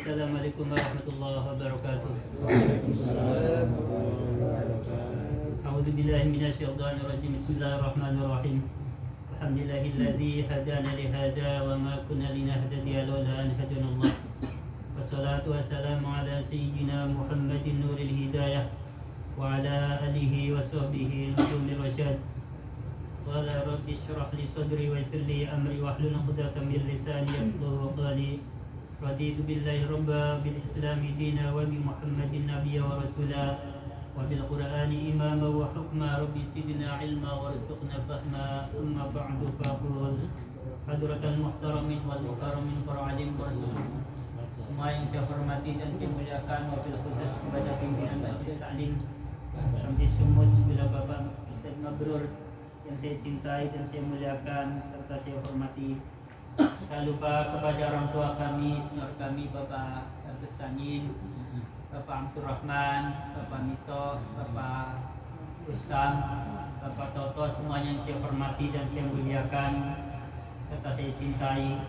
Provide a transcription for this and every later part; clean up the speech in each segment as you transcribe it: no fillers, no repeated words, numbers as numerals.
Assalamualaikum warahmatullahi wabarakatuh. A'udzu billahi minasyaitonir rajim. Bismillahirrahmanirrahim. Alhamdulillahilladzi hadana li hadza wa ma kunna linahtadiya laula an hadanallah. Wassalatu wassalamu ala sayyidina Muhammadin nuril hidayah wa ala alihi wa sahbihi nurul rasyad. Qala rabbi shrah li sadri wa yassir li amri wahlul 'uqdatam min lisani yafqahu qawli. Raditu billahi rabba bil islami dina wa bi Muhammadin nabiyya wa rasula wa bil qur'ani imama wa hukma rabbi sidna ilma warzuqna fahma amma ba'du faqul hadratal muhtaramin wal mukaramin para alim wa rasul. Semua yang saya hormati dan saya muliakan, wabil khusus kepada pimpinan Majelis Taklim Syamsi Sumus, bila Bapak Ustaz Mabrur yang saya cintai dan saya muliakan serta saya hormati. Tak lupa kepada orang tua kami, senior kami, Bapak Abdus Sanin, Bapak Abdul Rahman, Bapak Mito, Bapak Usam, Bapak Toto, semuanya yang saya hormati dan saya muliakan serta saya cintai.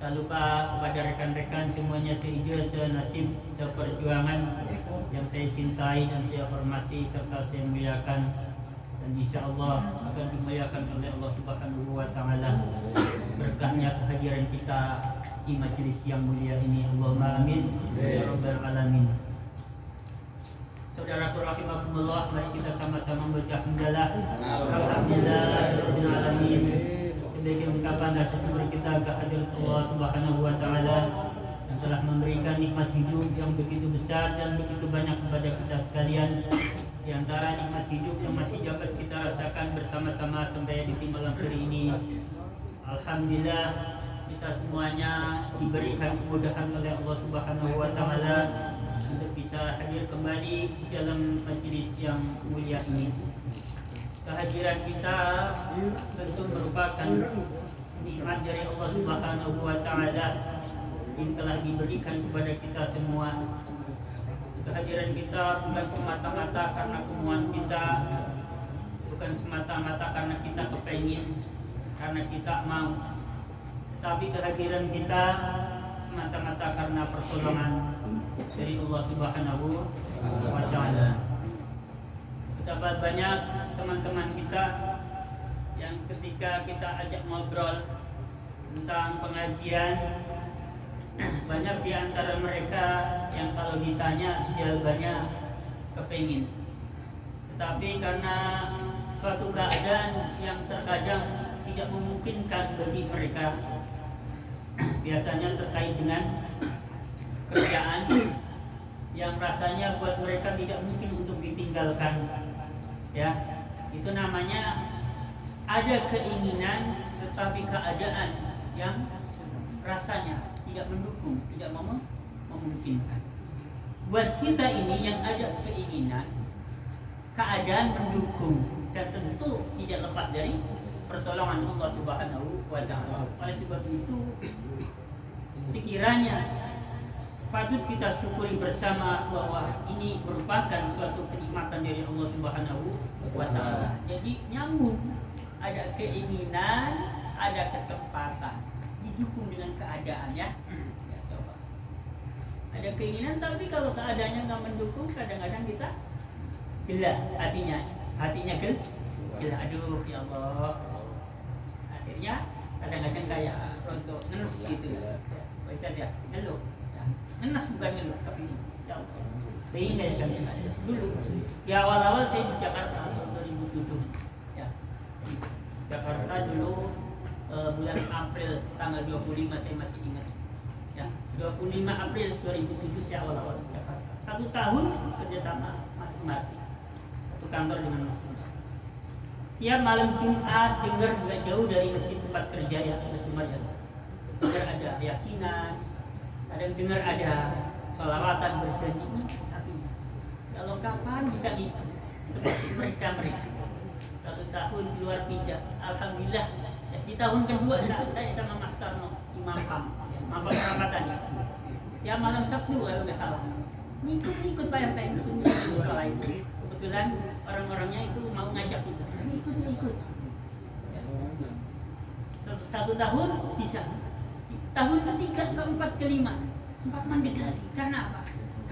Tak lupa kepada rekan-rekan semuanya sehijrah, senasib, seperjuangan yang saya cintai dan saya hormati serta saya muliakan, dan insyaallah akan dimuliakan oleh Allah Subhanahu wa taala berkahnya kehadiran kita di majelis yang mulia ini. Allahumma amin ya rabbal alamin. Saudaraku rahimakumullah, mari kita sama-sama membaca hamdalah. Alhamdulillahirabbil alamin. Sebagai ungkapan rasa syukur kita kehadirat Allah Subhanahu wa taala yang telah memberikan nikmat hidup yang begitu besar dan begitu banyak kepada kita sekalian. Di antara nikmat hidup yang masih dapat kita rasakan bersama-sama sampai di malam hari ini, alhamdulillah kita semuanya diberikan kemudahan oleh Allah Subhanahu wa taala untuk bisa hadir kembali di dalam majelis yang mulia ini. Kehadiran kita tentu merupakan nikmat dari Allah Subhanahu wa taala yang telah diberikan kepada kita semua. Kehadiran kita bukan semata-mata karena kemauan kita, bukan semata-mata karena kita kepengin, karena kita mau, tapi kehadiran kita semata-mata karena pertolongan dari Allah Subhanahu wa taala. Betapa banyak teman-teman kita yang ketika kita ajak ngobrol tentang pengajian, banyak di antara mereka yang kalau ditanya jawabannya kepengin, tetapi karena suatu keadaan yang terkadang tidak memungkinkan bagi mereka, biasanya terkait dengan kerjaan yang rasanya buat mereka tidak mungkin untuk ditinggalkan, ya, itu namanya ada keinginan tetapi keadaan yang rasanya tidak mendukung, tidak memungkinkan. Buat kita ini yang ada keinginan, keadaan mendukung, dan tentu tidak lepas dari pertolongan Allah Subhanahu wa taala. Oleh sebab itu, sekiranya patut kita syukuri bersama bahwa ini merupakan suatu kenikmatan dari Allah Subhanahu wa taala. Jadi nyambung, ada keinginan, ada kesempatan, didukung dengan keadaan, ya. Coba. Ada keinginan tapi kalau keadaannya nggak mendukung, kadang-kadang kita gila hatinya gila, aduh ya Allah. Akhirnya kadang-kadang kayak rontok ngenes gitu. Kita dia ngeluh. Ngenes bukan ngeluh tapi ya Allah. Ini kami dulu. Di awal-awal saya di Jakarta 2007. Ya. Jakarta dulu bulan April tanggal 25 saya masih ingat, ya, 25 April 2007 saya awal-awal di Jakarta. 1 tahun kerjasama Mas Umar, satu kantor dengan Mas Umar. Setiap malam Jumat dengar nggak jauh dari masjid tempat kerja ya Mas Umar, ya, dengar ada yasinan, dengar ada sholawatan berseni. Kalau kapan bisa itu seperti mereka 1 tahun keluar pijak, alhamdulillah. Ya, di tahun kedua saat saya sama Mas Tarno Imam Ramadan, ya malam Sabtu kalau nggak salah, ikut Pak RT ikut soal itu. Kebetulan orang-orangnya itu mau ngajak juga, ikut. Ya. 1 tahun bisa, tahun ketiga, keempat, kelima tempat mandi lagi. Karena apa?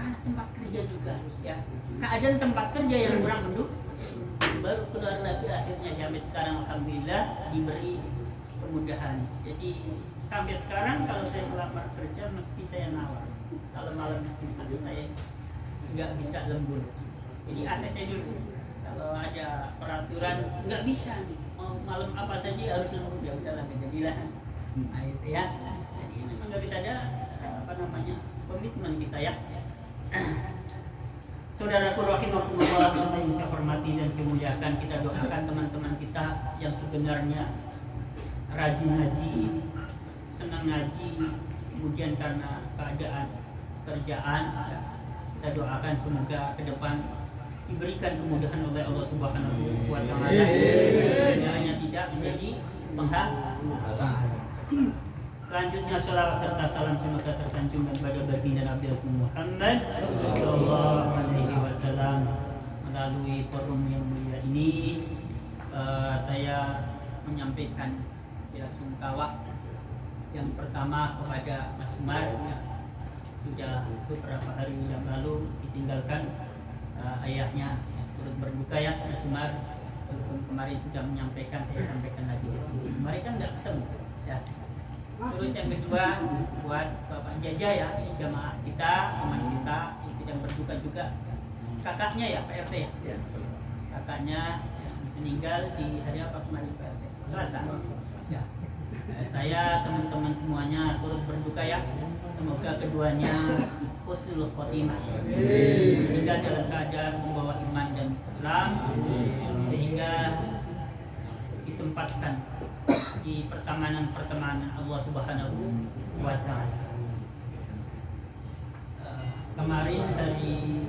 Karena tempat kerja juga, ya. Keadaan tempat kerja yang kurang mendukung, baru keluar lagi akhirnya sampai sekarang alhamdulillah diberi kemudahan. Jadi sampai sekarang kalau saya melamar kerja mesti saya nawar. Kalau malam itu saya nggak bisa lembur. Jadi ACC dulu. Kalau ada peraturan nggak bisa nih, mau malam apa saja harus lembur, ya udahlah jadilah. Nah itu ya. Jadi memang nggak bisa ada komitmen kita ya. Saudaraku rahimakumullah, yang saya hormati dan saya muliakan, kita doakan teman-teman kita yang sebenarnya rajin ngaji, senang ngaji, kemudian karena keadaan kerjaan, kita doakan semoga ke depan diberikan kemudahan oleh Allah Subhanahu wa Ta'ala, hanya tidak menjadi penghalang. Selanjutnya salawat serta salam semoga tersanjung kepada baginda Nabi Muhammad sallallahu alaihi wasallam. Melalui forum yang mulia ini saya menyampaikan bela sungkawa yang pertama kepada Mas Umar yang sudah beberapa hari yang lalu ditinggalkan ayahnya, turut berduka ya Mas Umar. Walaupun kemarin sudah menyampaikan, saya sampaikan lagi di sini. Kemarin kan nggak ketemu ya. Terus yang kedua buat Bapak Jaja ya, jamaah kita, teman kita yang sedang berduka juga, kakaknya ya Pak RT ya, kakaknya meninggal di hari apa kemarin Pak RT? Selasa ya. Saya teman-teman semuanya turut berduka ya, semoga keduanya husnul khotimah, meninggal dalam keadaan membawa iman dan Islam, sehingga ditempatkan di pertemanan Allah Subhanahu wa Ta'ala. Kemarin dari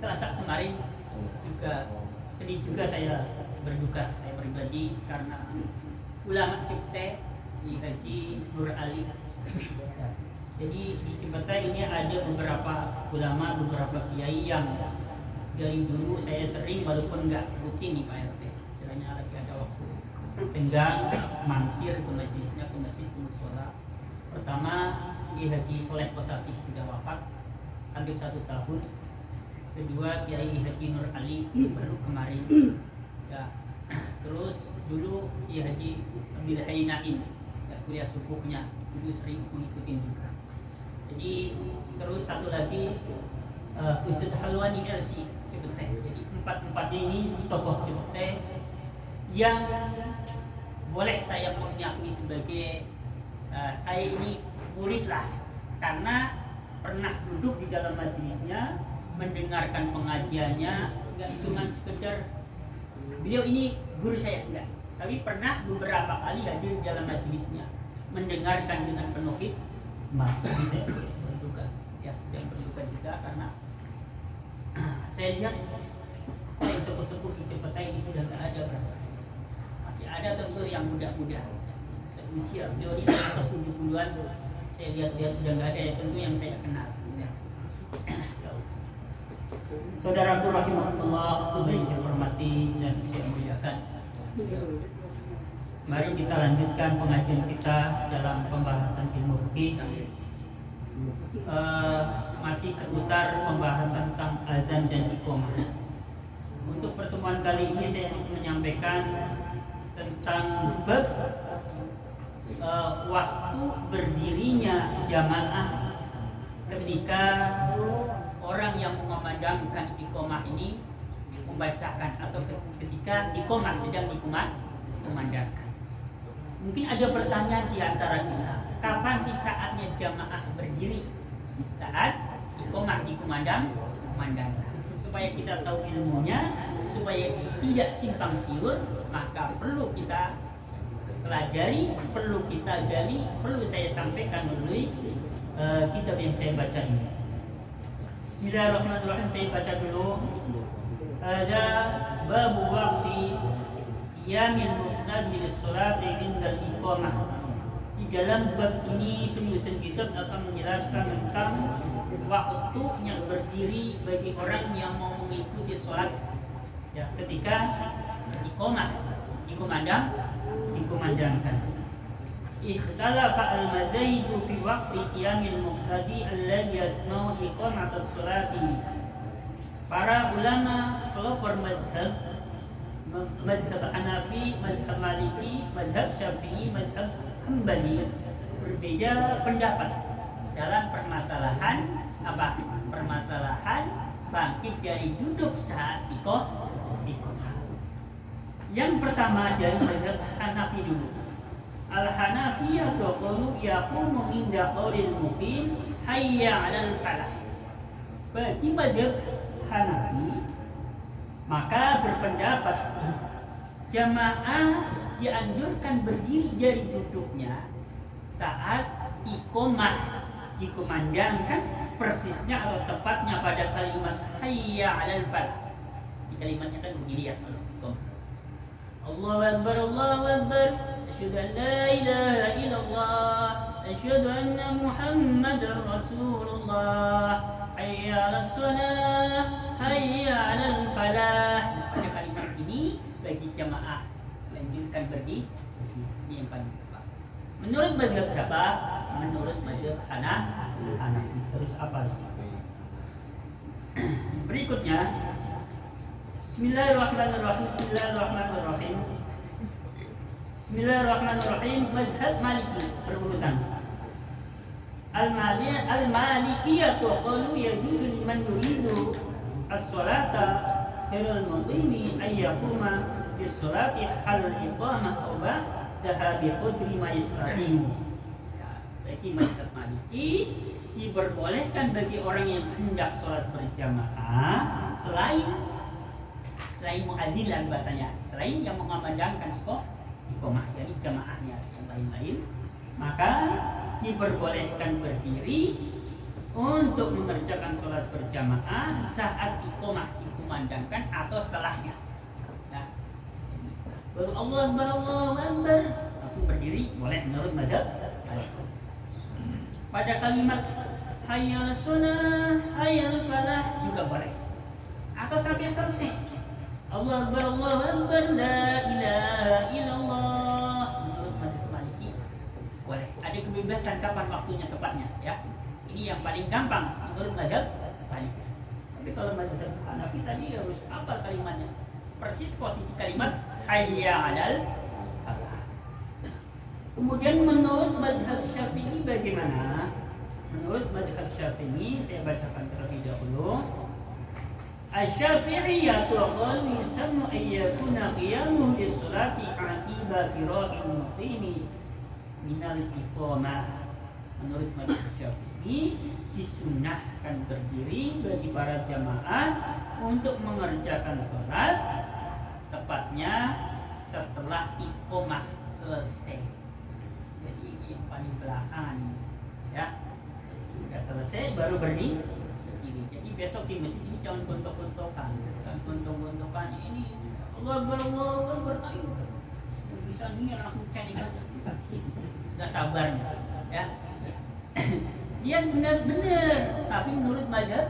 Selasa kemarin juga sedih juga saya berduka, saya pribadi, karena ulama Cipte di Haji Nur Ali. Jadi di Cipete ini ada beberapa ulama, beberapa kiai yang dari dulu saya sering, walaupun nggak rutin nih Pak RT, istilahnya lagi ada waktu senggang mampir ke majelisnya, ke masjid musola. Pertama di Haji Soleh Kosasi sudah wafat hampir 1 tahun. Kedua Kiai Haji Nur Ali baru kemarin ya. Terus dulu Kiai Haji Abdul Hayy Naim ya, kuliah subuhnya dulu sering mengikuti juga. Jadi terus satu lagi Ustadz Halwani LC Cipete. Jadi empat-empatnya ini tokoh Cipete yang boleh saya mengakui sebagai saya ini murid lah, karena pernah duduk di dalam majelisnya, mendengarkan pengajiannya, nggak cuma sekedar beliau ini guru saya, enggak, tapi pernah beberapa kali hadir di dalam majelisnya, mendengarkan dengan penuh hikmah. Saya berduka ya, sedang berduka juga karena saya lihat yang sepuh-sepuh di Cipete ini sudah nggak ada berapa. Ada tentu yang muda-muda seusia beliau di atas 70-an, saya lihat-lihat sudah nggak ada, ya tentu yang saya kenal ya. Saudaraku rahimahullah, sebagai saya hormati dan saya muliakan, mari kita lanjutkan pengajian kita dalam pembahasan ilmu fikih, masih seputar pembahasan tentang azan dan iqamah. Untuk pertemuan kali ini saya menyampaikan tentang bab waktu berdirinya jamaah ketika orang yang mengumandangkan iqamah ini membacakan, atau ketika iqamah sedang dikumandangkan. Mungkin ada pertanyaan di antara kita, kapan sih saatnya jamaah berdiri? Saat iqamah dikumandangkan. Supaya kita tahu ilmunya, supaya tidak simpang siur, maka perlu kita pelajari, perlu kita gali, perlu saya sampaikan melalui kitab yang saya baca ini. Bismillahirrahmanirrahim, saya baca dulu. Ada babu waqti qiyamil muqtadi lis-sholati indal iqamah. Di dalam bab ini penyusun kitab akan menjelaskan tentang waktunya berdiri bagi orang yang mau mengikuti sholat ya, ketika iqamah dikumandangkan. ikhtalafa al-madzahib fi waqti qiyamil muqtadi alladhi yasma'u iqamatas sholati. Para ulama pelopor mazhab Hanafi, mazhab Maliki, mazhab Syafi'i, mazhab Hambali berbeda pendapat dalam permasalahan apa? Permasalahan bangkit dari duduk saat iqamah. Yang pertama dari mazhab Hanafi dulu. Al-Hanafiyah qalu yaqumu inda qaulil muqim hayya 'alal falah. Bagi mazhab Hanafi maka berpendapat jamaah dianjurkan berdiri dari duduknya saat iqamah dikumandangkan persisnya atau tepatnya pada kalimat hayya 'alal falah. Di kalimatnya kan begini ya. Allahu Akbar, Allahu Akbar, asyhadu an la ilaha illallah, asyhadu anna Muhammadar Rasulullah, hayya 'alas shalah, hayya 'alal falah. Pada kalimat ini bagi jamaah lanjutkan berdiri ini yang paling tepat. Menurut mazhab siapa? Menurut mazhab Hanafi. Terus apa lagi? Berikutnya Bismillahirrahmanirrahim. Bismillahirrahmanirrahim. Mazhab Maliki berurutan. Al-Malikiyah qalu yajuzu liman yuridu as-salata khairal muqimi ay yaquma bis-salati halal iqamah aw ba'daha bi qadri ma yastati'u. Bagi mazhab Maliki diperbolehkan bagi orang yang hendak sholat berjamaah selain muadzilan bahasanya, selain yang mengumandangkan iqamah, jadi jamaahnya yang lain-lain, maka diperbolehkan berdiri untuk mengerjakan sholat berjamaah saat iqamah dikumandangkan atau setelahnya. Nah, baru Allah Akbar, Allahu Akbar langsung berdiri boleh menurut mazhab. Pada kalimat hayya 'alas shalah, hayya 'alal falah juga boleh. Atau sampai selesai. Allahu Akbar, Allahu Akbar, la ilaha illallah. Menurut mazhab Maliki boleh. Ada kebebasan kapan waktunya tepatnya, ya. Ini yang paling gampang menurut mazhab Maliki. Tapi kalau mazhab Hanafi tadi harus apa kalimatnya? Persis posisi kalimat hayya 'alal falah. Kemudian menurut mazhab Syafi'i bagaimana? Menurut mazhab Syafi'i saya bacakan terlebih dahulu. Asy-Syafi'iyyah qalu yusannu an yakuna qiyamuhu lis-salati 'aqiba firaqil muqimi minal iqamah. Menurut mazhab Syafi'i disunnahkan berdiri bagi para jamaah untuk mengerjakan salat tepatnya setelah iqamah selesai. Jadi ini yang paling belakangan, ya. Sudah selesai baru berdiri. Jadi besok di masjid ini jangan gontok-gontokan, ini Allah Akbar, Allahu Akbar, ayo. Bisa nih langsung cari aja. Enggak sabarnya, ya. Dia benar-benar, tapi menurut mazhab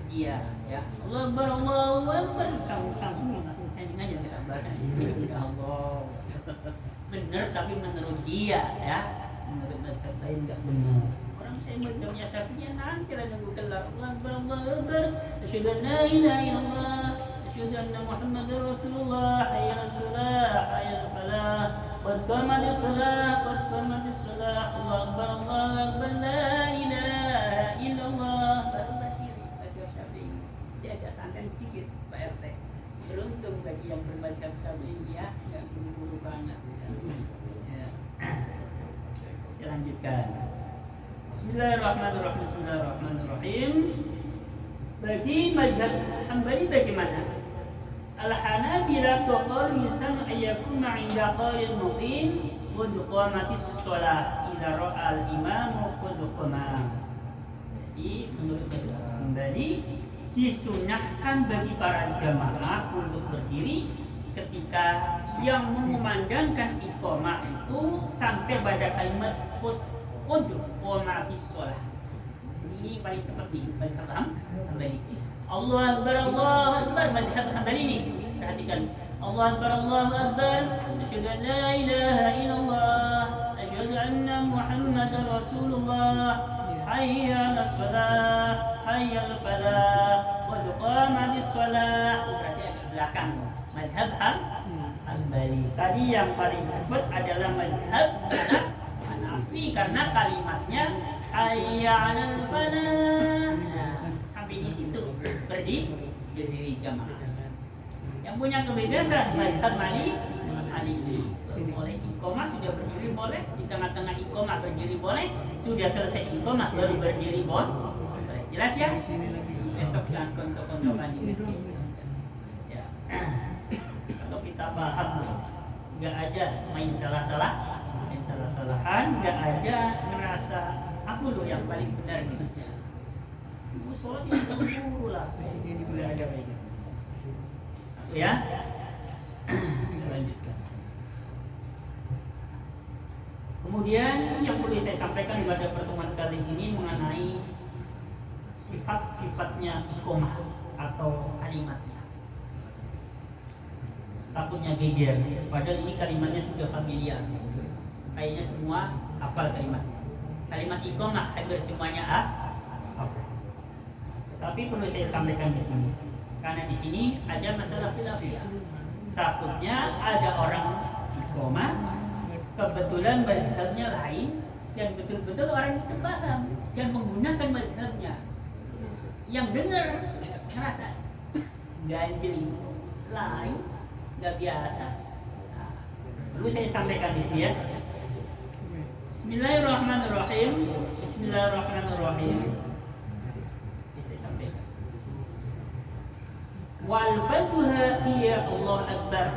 dia, ya. Allah Akbar, Allahu Akbar, sambung langsung cari aja kesabaran. Ya Allah. Benar tapi menurut dia, ya. Menurut mazhab lain enggak benar. Saya mazhabnya Syafi'i nanti lah nunggu kelar. Allahu Akbar, Allahu Akbar, asyhadu an la ilaha illallah, asyhadu anna Muhammadar Rasulullah, hayya 'alas shalah, hayya 'alal falah, qad qamatis shalah, qad qamatis shalah, Allahu Akbar, Allahu Akbar, la ilaha illallah. Baru berdiri mazhab Syafi'i. Dia agak santai sedikit Pak RT. Beruntung bagi yang bermazhab Syafi'i, ya, enggak buru-buru banget. Ya. Saya lanjutkan. Bismillahirrahmanirrahim. Bagi mazhab Hambali bagaimana? Al-Hanabilah qalu yusannu an yakuna 'inda qalil muqim qad qamatis shalah idza ra'a al-imamu qad qama. Jadi menurut mazhab Hambali disunnahkan bagi para jamaah untuk berdiri ketika yang mengumandangkan iqamah itu sampai pada kalimat Ujuk qamatis shalah. Ini paling cepat nih mazhab Hambali. Allahu Akbar, Allahu Akbar, mazhab Hambali ini. Perhatikan. Allahu Akbar, Allahu Akbar, asyhadu an la ilaha illallah, asyhadu shalah, hayya 'alal falah, qad qamatis shalah. Berarti agak belakang. Madhab Hambali. Tadi yang paling cepat adalah madhab Hanafi karena kalimatnya hayya 'alal falah. Sampai di situ berdiri jamaah. Yang punya kebebasan madhab Maliki. Boleh iqamah sudah berdiri boleh, di tengah-tengah iqamah berdiri boleh, sudah selesai iqamah baru berdiri boleh. Jelas ya? Besok jangan kontok-kontokan di masjid. Ya. Kalau kita paham, nggak ada main salah-salahan, nggak ada merasa aku loh yang paling benar gitu. Sholat itu dulu lah, nggak ada kayak gitu. Ya, kita lanjutkan. Kemudian yang perlu saya sampaikan pada pertemuan kali ini mengenai sifat-sifatnya iqamah atau kalimatnya. Takutnya geger, padahal ini kalimatnya sudah familiar. Kayaknya semua hafal kalimatnya. Kalimat iqamah hampir semuanya hafal. Tapi perlu saya sampaikan di sini, karena di sini ada masalah khilafiyah. Takutnya ada orang iqamah kebetulan mazhabnya lain dan betul-betul orang itu paham dan menggunakan mazhabnya. Yang dengar merasa ganjil lain, nggak biasa. Nah, perlu saya sampaikan di sini ya. Bismillahirrahmanirrahim. Bismillahirrahmanirrahim. Saya sampaikan. Wal fadha hiya Allah Akbar.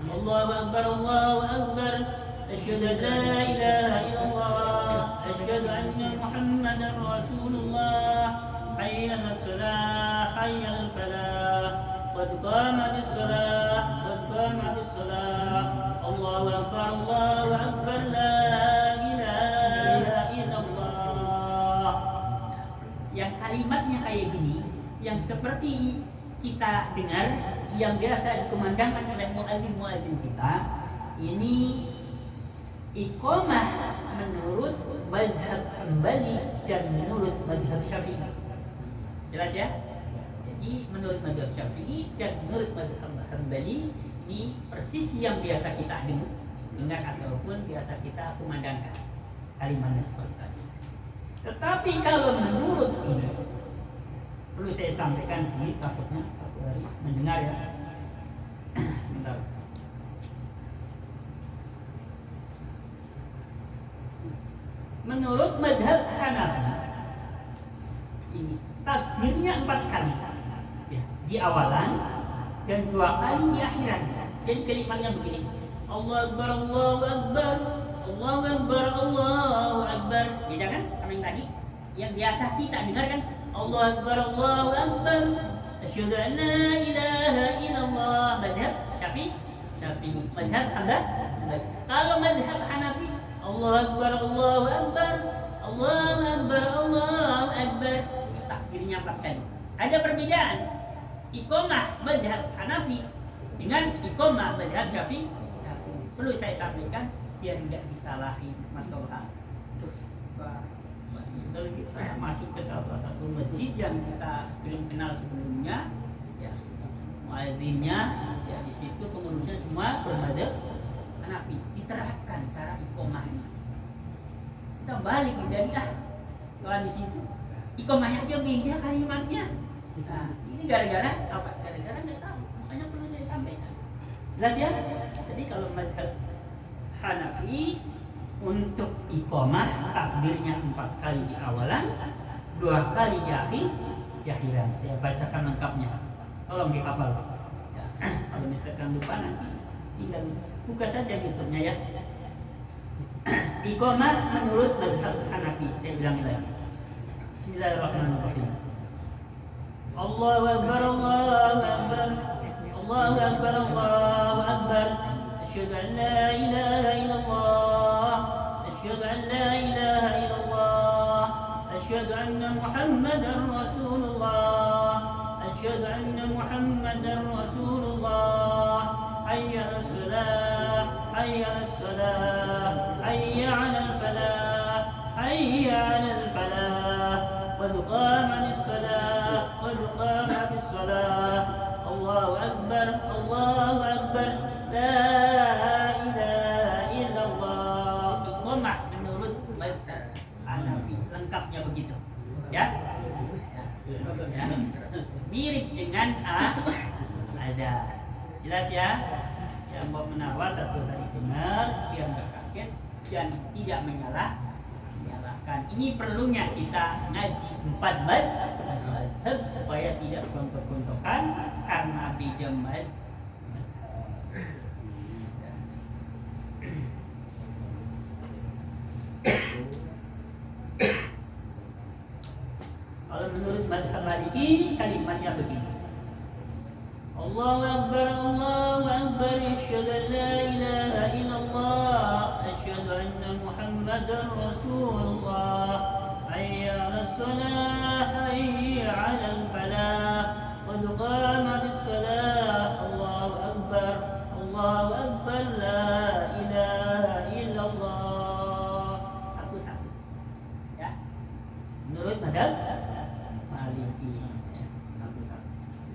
Allahu Akbar, Allahu Akbar. Asyhadu an la ilaha illallah. Asyhadu anna Muhammadar Rasulullah. Hayya 'alas shalah, hayya 'alal falah. Qad qamatis shalah, qad qamatis shalah. Allahu Akbar, Allahu Akbar. La ilaha illallah. Yang kalimatnya kayak gini, yang seperti kita dengar, yang biasa dikumandangkan oleh muadzin kita, ini iqamah menurut mazhab Hambali dan menurut mazhab Syafi'i. Jelas ya? Jadi menurut mazhab Syafi'i dan menurut mazhab Hambali ini persis yang biasa kita dengar ataupun biasa kita kumandangkan kalimatnya seperti tadi. Tetapi kalau menurut ini perlu saya sampaikan sini, takutnya satu hari mendengar ya. Bentar. Menurut mazhab Hanafi ini takbirnya 4 kali ya, di awalan dan 2 kali di akhiran. Dan kalimatnya begini: Allahu Akbar, Allahu Akbar, Allahu Akbar, Allahu Akbar. Beda kan sama yang tadi? Yang biasa kita dengar kan Allahu Akbar, Allahu Akbar. Asyhadu an la ilaha illallah. Mazhab Syafi'i. Mazhab Hambali. Kalau mazhab Hanafi, Allahu Akbar, Allahu Akbar, Allahu Akbar, Allahu Akbar. Takbirnya 4 kali. Ada perbedaan iqamah mazhab Hanafi dengan iqamah mazhab Syafi'i. Perlu saya sampaikan biar tidak disalahi Mas Tolha. Kalau kita masuk ke salah satu masjid yang kita belum kenal sebelumnya, ya, muadzinnya, ya, di situ pengurusnya semua bermadzhab Hanafi, diterapkan cara iqamahnya. Kita balik menjadi soal di situ iqamahnya aja beda kalimatnya. Nah, ini gara-gara apa? Gara-gara nggak tahu. Makanya perlu saya sampaikan. Jelas ya? Jadi kalau mazhab Hanafi untuk iqamah takbirnya 4 kali di awalan, 2 kali di akhiran. Saya bacakan lengkapnya. Tolong dihafal. Ya, kalau misalkan lupa nanti tinggal buka saja YouTube-nya ya. Iqamah menurut mazhab Hanafi. Saya bilang lagi. Bismillahirrahmanirrahim. Allahu Akbar, Allahu Akbar, Allahu Akbar, Allahu Akbar. Asyhadu an la ilaha illallah. Asyhadu an la ilaha illallah. Asyhadu anna Muhammadar Rasulullah. Asyhadu anna Muhammadar Rasulullah. Hayya 'alas shalah, hayya 'alas shalah, hayya 'alal falah, hayya 'alal falah. Akbar, Allahu Akbar, la ilaha illallah. Iqamah menurut mazhab Hanafi lengkapnya begitu, ya. Ya. Mirip dengan azan. Jelas ya? Yang mau menawar satu kali dengar, biar nggak kaget dan tidak menyalahkan. Ini perlunya kita ngaji 4 mazhab supaya tidak gontok-gontokan karena beda mazhab. Kalau menurut mazhab Maliki kalimatnya begini. Allahu Akbar, Allahu Akbar, asyhadu an la ilaha illallah, asyhadu anna Muhammadar Rasulullah, hayya 'alas shalah, hayya 'alal falah, qad qamatis shalah, Allahu Akbar, Allahu Akbar, la ilaha illallah. Satu-satu. Ya. Menurut mazhab Maliki.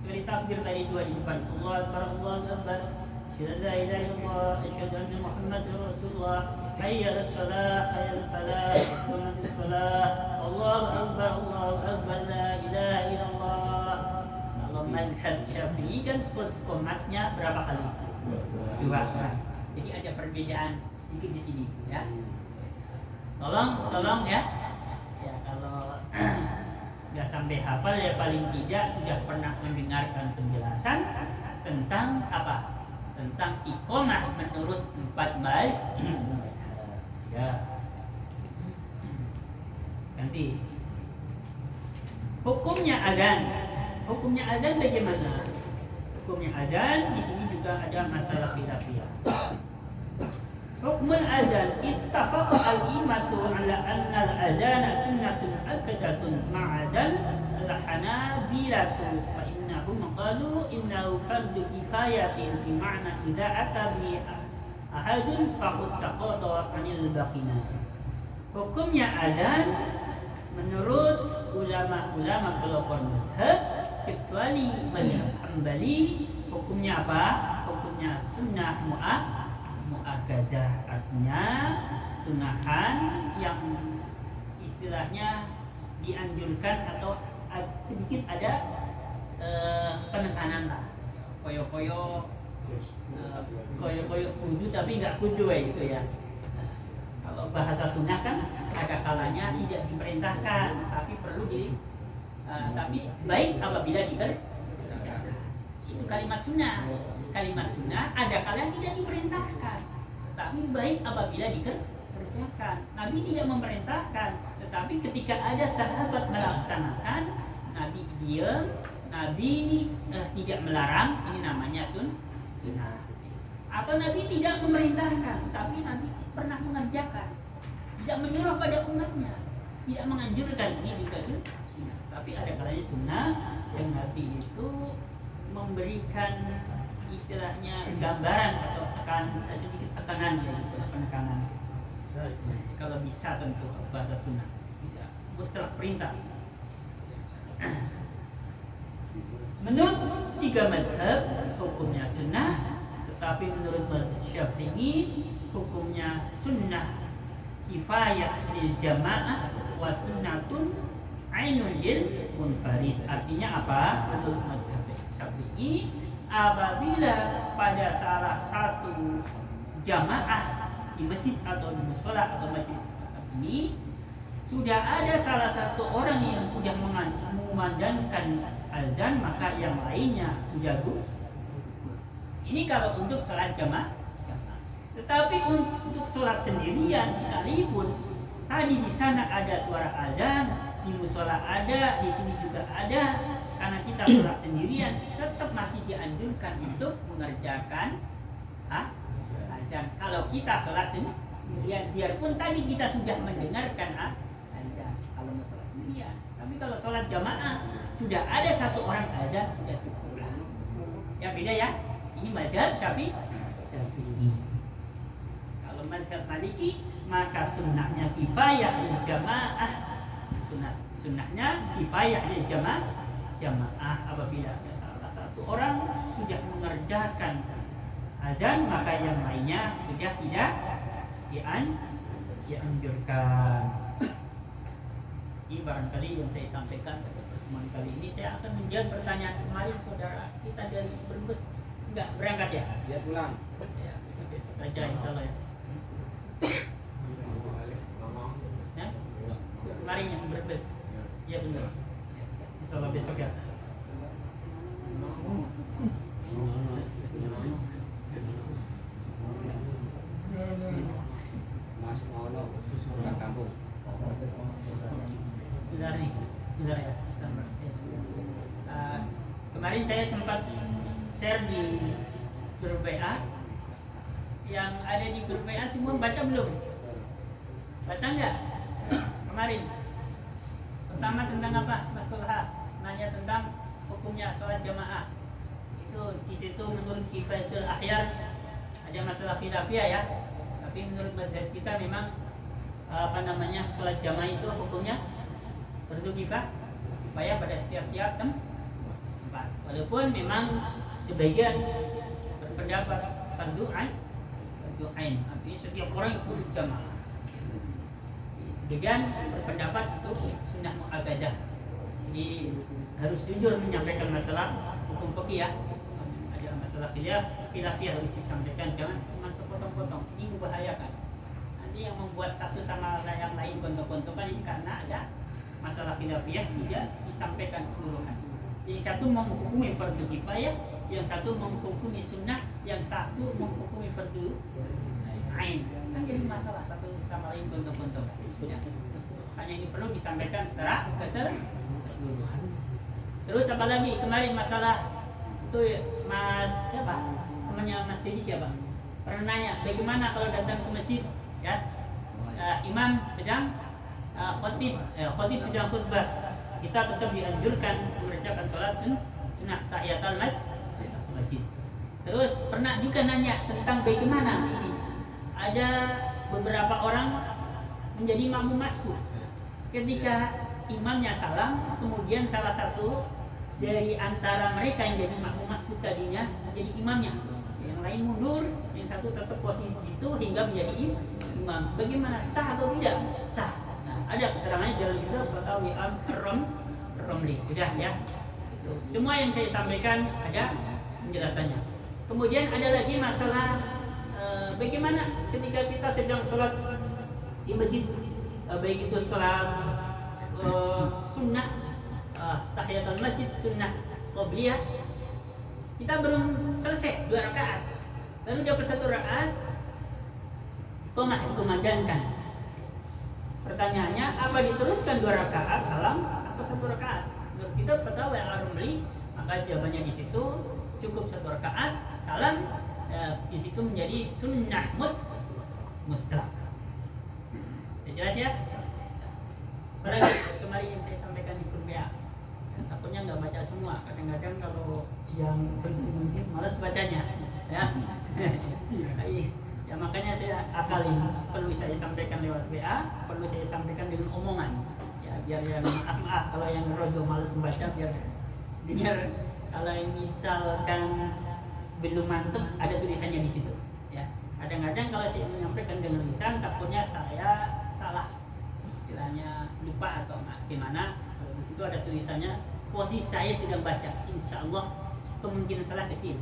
Dari takbir tadi 2 di depan. Allahu Akbar, Allahu Akbar, asyhadu an la ilaha illallah, asyhadu anna Muhammadar Rasulullah, hayya 'alas shalah, hayya 'alal falah, qamatis shalah, Allahu Akbar, Allahu Akbar, la ilaha illallah. Kalau mazhab Syafi'i kan qomatnya berapa kali? 2 kali. Jadi ada perbedaan sedikit di sini, ya. Tolong ya. Ya kalau nggak sampai hafal ya paling tidak sudah pernah mendengarkan penjelasan tentang apa? Tentang iqamah menurut 4 mazhab. Ya. Ganti. Hukumnya azan. Hukumnya azan bagaimana? Hukumnya azan di sini juga ada masalah khilafiyah. Hukmul azan ittafaqa al-imatu ala anna al-azana sunnatun akadatun ma'adan al-hanabilatu fa innahum qalu innahu fardu kifayatin bi ma'na idza ata bi ahadun faqad saqata 'anil baqina. Hukumnya azan menurut ulama-ulama kelompok mazhab kecuali mazhab Hambali hukumnya apa? Hukumnya sunnah mu'akkadah, artinya sunahan yang istilahnya dianjurkan atau sedikit ada penekanan lah, koyo-koyo kudu tapi nggak kudu itu ya. Kalau bahasa sunnah kan ada kalanya tidak diperintahkan tapi perlu tapi baik apabila dikerjakan. Itu kalimat sunnah. Kalimat sunnah ada kalanya tidak diperintahkan, tapi baik apabila dikerjakan. Nabi tidak memerintahkan, tetapi ketika ada sahabat melaksanakan, Nabi diam, Nabi tidak melarang, ini namanya sunnah. Atau Nabi tidak memerintahkan, tapi Nabi pernah mengerjakan, tidak menyuruh pada umatnya, tidak menganjurkan, ini juga sunnah. Tapi ada kalanya sunnah yang Nabi itu memberikan istilahnya gambaran atau sedikit tekanan gitu, penekanan. Kalau bisa tentu bahasa sunnah, tidak mutlak perintah. Menurut 3 mazhab hukumnya sunnah, tetapi menurut mazhab Syafi'i hukumnya sunnah kifayah lil jamaah wa sunnatun ainul lil munfarid. Artinya apa? Menurut mazhab Syafi'i, apabila pada salah satu jamaah di masjid atau di mushola atau majelis ini sudah ada salah satu orang yang sudah mengumandangkan azan, maka yang lainnya sudah gugur. Ini kalau untuk sholat jamaah. Tetapi untuk sholat sendirian sekalipun tadi di sana ada suara azan, di mushola ada, di sini juga ada. Karena kita sholat sendirian, tetap masih dianjurkan untuk mengerjakan azan. Kalau kita sholat sendirian, biarpun tadi kita sudah mendengarkan azan, kalau mau sholat sendirian. Tapi kalau sholat jamaah, sudah ada satu orang azan, sudah cukup. Ya beda ya, ini mazhab Syafi'i. Kalau mazhab Maliki, maka sunnahnya kifayah lil jamaah. Sunnahnya kifayah lil jamaah apabila ada salah satu satu orang sudah mengerjakan adzan, maka yang lainnya sudah tidak dianjurkan. Ini barangkali yang saya sampaikan pada pertemuan kali ini. Saya akan menjawab pertanyaan kemarin saudara kita dari Brebes. Enggak berangkat ya? Dia pulang. Ya, besok aja insya Allah ya. Ya? Kemarin yang Brebes. Iya benar. Insya Allah besok ya. Masuk Mono, pulang kampung. Sebentar nih, sebentar ya. Kemarin saya sempat share di grup WA. Yang ada di grup WA semua baca belum? Baca nggak? Kemarin. Pertama tentang apa, Mas Tulha? Nanya tentang hukumnya sholat jamaah. Itu di situ menurut Kifayatul Akhyar ada masalah khilafiyah ya. Tapi menurut mazhab kita memang sholat jamaah itu hukumnya fardu kifayah pada setiap tempat. Walaupun memang sebagian berpendapat fardu ain, artinya setiap orang ikut jamaah. Sebagian berpendapat itu sunnah muakkadah. Jadi harus jujur menyampaikan masalah hukum fikih ya. Ada masalah khilafiyah harus disampaikan, jangan cuma sepotong-potong. Ini membahayakan. Nanti yang membuat satu sama yang lain gontok-gontokan ini karena ada masalah khilafiyah tidak disampaikan keseluruhan. Yang satu menghukumi fardu kifayah, yang satu menghukumi sunnah, yang satu menghukumi fardu ain. Kan jadi masalah satu sama lain gontok-gontokan. Ya. Hanya ini perlu disampaikan secara keseluruhan. Terus apa lagi? Kemarin masalah itu Mas siapa? Temannya Mas Dedi siapa? Pernah nanya bagaimana kalau datang ke masjid ya, imam sedang khotib sedang khutbah, kita tetap dianjurkan mengerjakan sholat sunnah tahiyatul masjid. Terus pernah juga nanya tentang bagaimana ini ada beberapa orang menjadi makmum masjid. Ketika imamnya salam, kemudian salah satu dari antara mereka yang jadi makmum masjid tadinya menjadi imamnya, yang lain mundur, yang satu tetap posisi itu hingga menjadi imam. Bagaimana, sah atau tidak? Sah. Nah, ada keterangannya dalam kitab Fatawi Ar-Romli. Sudah ya. Semua yang saya sampaikan ada penjelasannya. Kemudian ada lagi masalah bagaimana ketika kita sedang sholat di masjid, baik itu sholat sunnah tahiyatul masjid, sunnah qobliyah, kita belum selesai 2 rakaat, lalu dapat 1 rakaat qomah dikumandangkan. Pertanyaannya, apa diteruskan 2 rakaat salam atau 1 rakaat? Menurut kita Fatawa Ar-Romli, maka jawabannya di situ cukup 1 rakaat salam, di situ menjadi sunnah mutlak. Jelas ya? Apalagi kemarin yang saya sampaikan di grup ya, takutnya nggak baca semua. Kadang-kadang kalau yang penting malas bacanya, ya. Ya makanya saya akalin, perlu saya sampaikan lewat WA, perlu saya sampaikan dengan omongan. Ya biar yang maaf kalau yang rojo malas membaca, biar kalau yang misalkan belum mantep ada tulisannya di situ. Ya kadang-kadang kalau saya menyampaikan dengan lisan, takutnya saya salah, istilahnya lupa atau gimana. Kalau di situ ada tulisannya, posisi saya sedang baca, insya Allah kemungkinan salah kecil,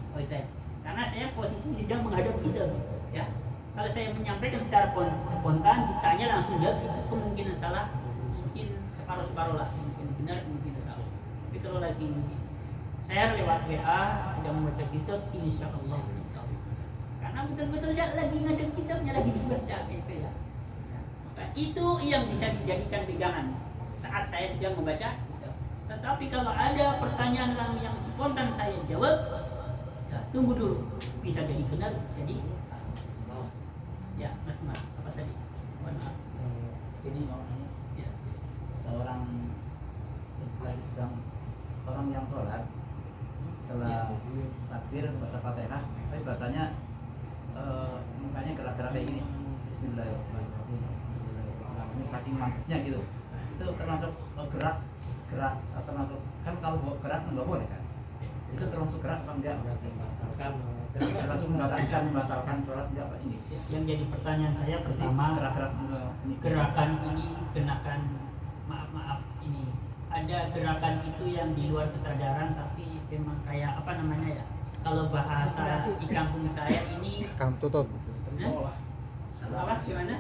karena saya posisi sedang menghadap kitab. Ya, kalau saya menyampaikan secara spontan, ditanya langsung jawab, itu kemungkinan salah mungkin separuh-separuh lah, mungkin benar, mungkin salah. Tapi kalau lagi share lewat WA sedang membaca kitab, insya Allah. Karena betul-betul saya lagi ngadep kitabnya, lagi dibaca gitu ya. Itu yang bisa dijadikan pegangan saat saya sedang membaca. Tetapi kalau ada pertanyaan yang spontan saya jawab, ya, tunggu dulu, bisa jadi benar, bisa jadi salah. Ya, Mas Mar, apa tadi? Ini mau nanya, ya. Seorang sedang orang yang sholat setelah takbir baca Fatihah, tapi bacanya mukanya gerak-gerak kayak gini, Bismillahirrahmanirrahim. Ini saking mantapnya gitu. Itu termasuk gerak atau termasuk, kan kalau gerak nggak boleh kan? Itu termasuk gerak apa enggak? Termasuk membatalkan sholat enggak Pak ini? Yang jadi pertanyaan saya pertama, Gerak-gerak gerakan ini kenakan maaf ini ada gerakan itu yang di luar kesadaran tapi memang kayak apa namanya ya, kalau bahasa di kampung saya ini tutut. salah gimana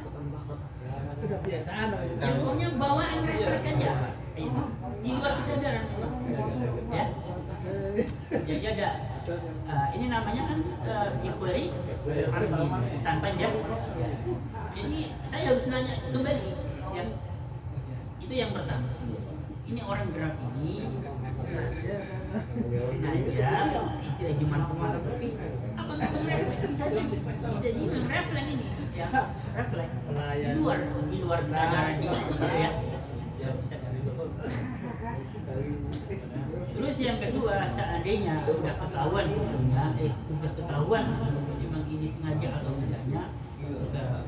Kebiasaan. ya, pokoknya bawaan refleks aja kayak itu di luar kesadaran ya. Jadi ada ini namanya kan euphoria tanpa jam. Jadi saya harus nanya kembali ya. Itu yang pertama. Ini orang gerak ini sengaja tidak cuma kemana tapi apa itu refleks bisa dibilang refleks ini ya, refleks di luar kesadaran dia ya. Terus yang kedua, seandainya udah ketahuan memang ini sengaja atau tidaknya,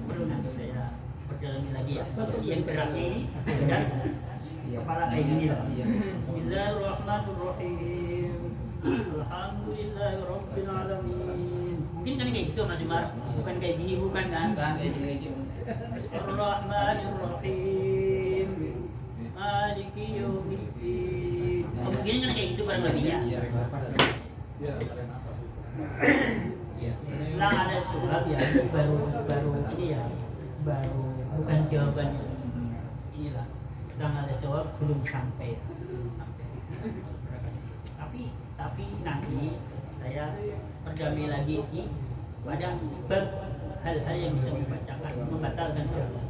perlu nanti saya perdalami lagi ya. Yang geraknya ini dan kepala kayak gini lah. Bismillahirrahmanirrahim. Alhamdulillahirabbil alamin. Mungkin kan kayak gitu Mas Umar, bukan kayak gini bukan kan? kayak gini. Ar-Rahmanir-Rahim. Maliki yaumiddin. Mungkin kan kayak gitu barang lebih ya. Lah ada sebab ya, baru ini ya, baru bukan jawabannya. Inilah, sedang ada jawab belum sampai. Tapi nanti saya perdamai lagi pada bab hal-hal yang bisa membatalkan sholat.